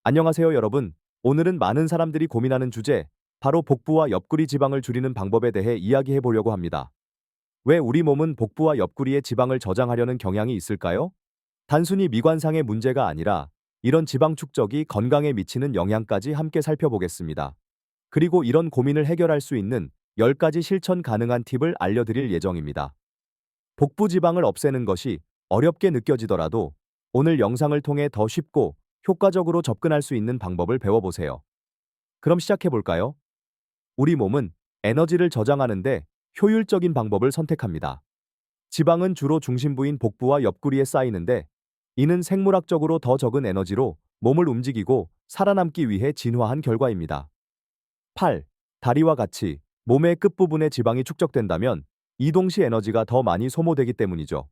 안녕하세요, 여러분. 오늘은 많은 사람들이 고민하는 주제, 바로 복부와 옆구리 지방을 줄이는 방법에 대해 이야기해 보려고 합니다. 왜 우리 몸은 복부와 옆구리에 지방을 저장하려는 경향이 있을까요? 단순히 미관상의 문제가 아니라 이런 지방 축적이 건강에 미치는 영향까지 함께 살펴보겠습니다. 그리고 이런 고민을 해결할 수 있는 10가지 실천 가능한 팁을 알려드릴 예정입니다. 복부 지방을 없애는 것이 어렵게 느껴지더라도 오늘 영상을 통해 더 쉽고 효과적으로 접근할 수 있는 방법을 배워보세요. 그럼 시작해 볼까요? 우리 몸은 에너지를 저장하는데 효율적인 방법을 선택합니다. 지방은 주로 중심부인 복부와 옆구리에 쌓이는데, 이는 생물학적으로 더 적은 에너지로 몸을 움직이고 살아남기 위해 진화한 결과입니다. 팔, 다리와 같이 몸의 끝부분에 지방이 축적된다면 이동 시 에너지가 더 많이 소모되기 때문이죠.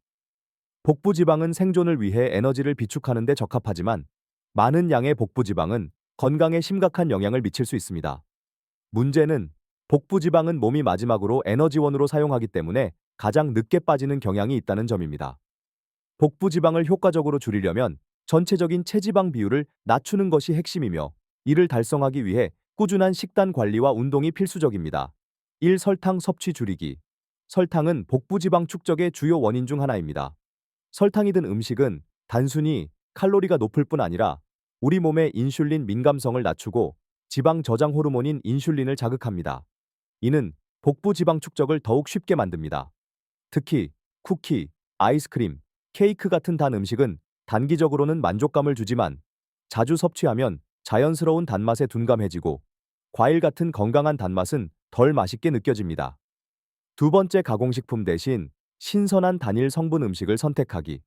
복부 지방은 생존을 위해 에너지를 비축하는 데 적합하지만, 많은 양의 복부 지방은 건강에 심각한 영향을 미칠 수 있습니다. 문제는 복부 지방은 몸이 마지막으로 에너지원으로 사용하기 때문에 가장 늦게 빠지는 경향이 있다는 점입니다. 복부 지방을 효과적으로 줄이려면 전체적인 체지방 비율을 낮추는 것이 핵심이며, 이를 달성하기 위해 꾸준한 식단 관리와 운동이 필수적입니다. 1. 설탕 섭취 줄이기. 설탕은 복부 지방 축적의 주요 원인 중 하나입니다. 설탕이 든 음식은 단순히 칼로리가 높을 뿐 아니라 우리 몸의 인슐린 민감성을 낮추고 지방 저장 호르몬인 인슐린을 자극합니다. 이는 복부 지방 축적을 더욱 쉽게 만듭니다. 특히 쿠키, 아이스크림, 케이크 같은 단 음식은 단기적으로는 만족감을 주지만, 자주 섭취하면 자연스러운 단맛에 둔감해지고 과일 같은 건강한 단맛은 덜 맛있게 느껴집니다. 두 번째, 가공식품 대신 신선한 단일 성분 음식을 선택하기.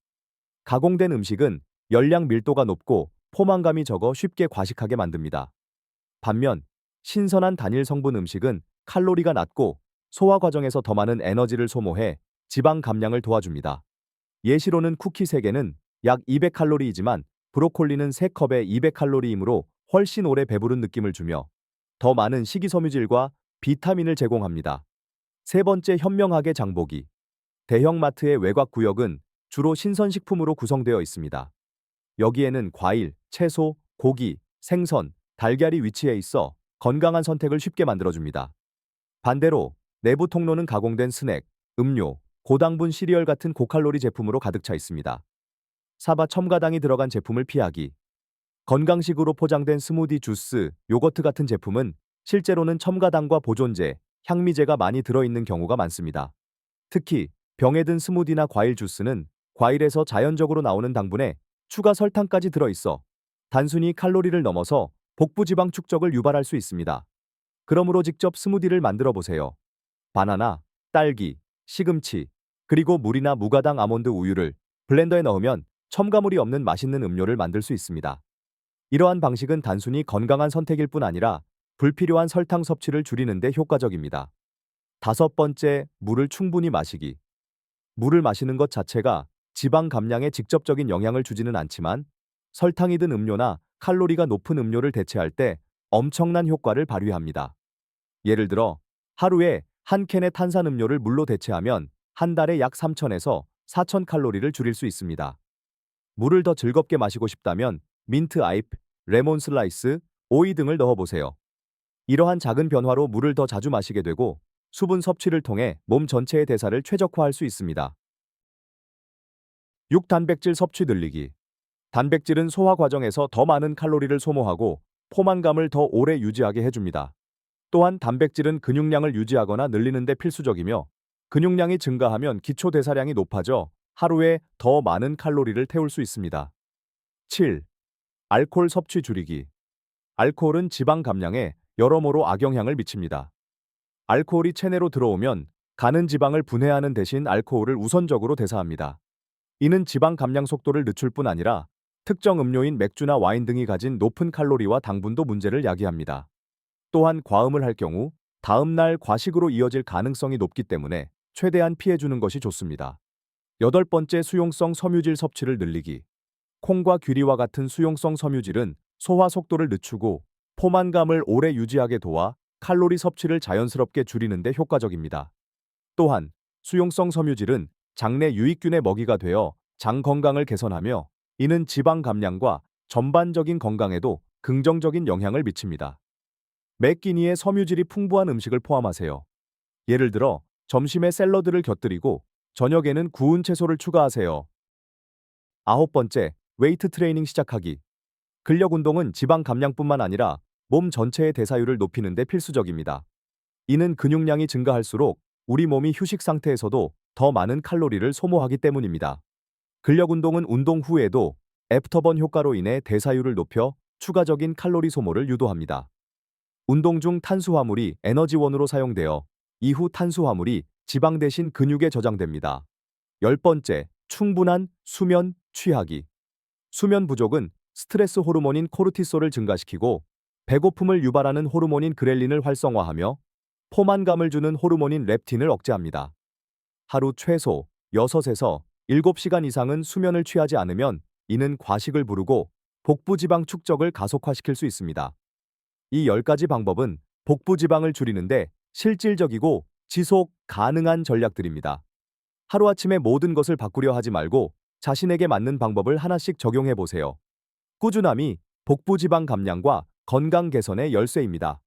가공된 음식은 열량 밀도가 높고 포만감이 적어 쉽게 과식하게 만듭니다. 반면 신선한 단일 성분 음식은 칼로리가 낮고 소화 과정에서 더 많은 에너지를 소모해 지방 감량을 도와줍니다. 예시로는 쿠키 3개는 약 200칼로리이지만 브로콜리는 3컵에 200칼로리이므로 훨씬 오래 배부른 느낌을 주며 더 많은 식이섬유질과 비타민을 제공합니다. 세 번째, 현명하게 장보기. 대형마트의 외곽 구역은 주로 신선식품으로 구성되어 있습니다. 여기에는 과일, 채소, 고기, 생선, 달걀이 위치해 있어 건강한 선택을 쉽게 만들어줍니다. 반대로 내부 통로는 가공된 스낵, 음료, 고당분 시리얼 같은 고칼로리 제품으로 가득 차 있습니다. 사바 첨가당이 들어간 제품을 피하기. 건강식으로 포장된 스무디, 주스, 요거트 같은 제품은 실제로는 첨가당과 보존제, 향미제가 많이 들어있는 경우가 많습니다. 특히 병에 든 스무디나 과일 주스는 과일에서 자연적으로 나오는 당분에 추가 설탕까지 들어있어 단순히 칼로리를 넘어서 복부 지방 축적을 유발할 수 있습니다. 그러므로 직접 스무디를 만들어 보세요. 바나나, 딸기, 시금치, 그리고 물이나 무가당 아몬드 우유를 블렌더에 넣으면 첨가물이 없는 맛있는 음료를 만들 수 있습니다. 이러한 방식은 단순히 건강한 선택일 뿐 아니라 불필요한 설탕 섭취를 줄이는 데 효과적입니다. 다섯 번째, 물을 충분히 마시기. 물을 마시는 것 자체가 지방 감량에 직접적인 영향을 주지는 않지만, 설탕이 든 음료나 칼로리가 높은 음료를 대체할 때 엄청난 효과를 발휘합니다. 예를 들어 하루에 한 캔의 탄산음료를 물로 대체하면 한 달에 약 3,000에서 4,000 칼로리를 줄일 수 있습니다. 물을 더 즐겁게 마시고 싶다면 민트 아이프, 레몬 슬라이스, 오이 등을 넣어보세요. 이러한 작은 변화로 물을 더 자주 마시게 되고 수분 섭취를 통해 몸 전체의 대사를 최적화할 수 있습니다. 6. 단백질 섭취 늘리기. 단백질은 소화 과정에서 더 많은 칼로리를 소모하고 포만감을 더 오래 유지하게 해줍니다. 또한 단백질은 근육량을 유지하거나 늘리는 데 필수적이며, 근육량이 증가하면 기초 대사량이 높아져 하루에 더 많은 칼로리를 태울 수 있습니다. 7. 알코올 섭취 줄이기. 알코올은 지방 감량에 여러모로 악영향을 미칩니다. 알코올이 체내로 들어오면 간은 지방을 분해하는 대신 알코올을 우선적으로 대사합니다. 이는 지방 감량 속도를 늦출 뿐 아니라 특정 음료인 맥주나 와인 등이 가진 높은 칼로리와 당분도 문제를 야기합니다. 또한 과음을 할 경우 다음 날 과식으로 이어질 가능성이 높기 때문에 최대한 피해주는 것이 좋습니다. 여덟 번째, 수용성 섬유질 섭취를 늘리기. 콩과 귀리와 같은 수용성 섬유질은 소화 속도를 늦추고 포만감을 오래 유지하게 도와 칼로리 섭취를 자연스럽게 줄이는 데 효과적입니다. 또한 수용성 섬유질은 장내 유익균의 먹이가 되어 장 건강을 개선하며, 이는 지방 감량과 전반적인 건강에도 긍정적인 영향을 미칩니다. 매 끼니에 섬유질이 풍부한 음식을 포함하세요. 예를 들어 점심에 샐러드를 곁들이고 저녁에는 구운 채소를 추가하세요. 아홉 번째, 웨이트 트레이닝 시작하기. 근력 운동은 지방 감량뿐만 아니라 몸 전체의 대사율을 높이는 데 필수적입니다. 이는 근육량이 증가할수록 우리 몸이 휴식 상태에서도 더 많은 칼로리를 소모하기 때문입니다. 근력 운동은 운동 후에도 애프터번 효과로 인해 대사율을 높여 추가적인 칼로리 소모를 유도합니다. 운동 중 탄수화물이 에너지원으로 사용되어 이후 탄수화물이 지방 대신 근육에 저장됩니다. 열 번째, 충분한 수면 취하기. 수면 부족은 스트레스 호르몬인 코르티솔을 증가시키고 배고픔을 유발하는 호르몬인 그렐린을 활성화하며 포만감을 주는 호르몬인 렙틴을 억제합니다. 하루 최소 6에서 7시간 이상은 수면을 취하지 않으면 이는 과식을 부르고 복부 지방 축적을 가속화시킬 수 있습니다. 이 10가지 방법은 복부 지방을 줄이는데 실질적이고 지속 가능한 전략들입니다. 하루아침에 모든 것을 바꾸려 하지 말고 자신에게 맞는 방법을 하나씩 적용해 보세요. 꾸준함이 복부 지방 감량과 건강 개선의 열쇠입니다.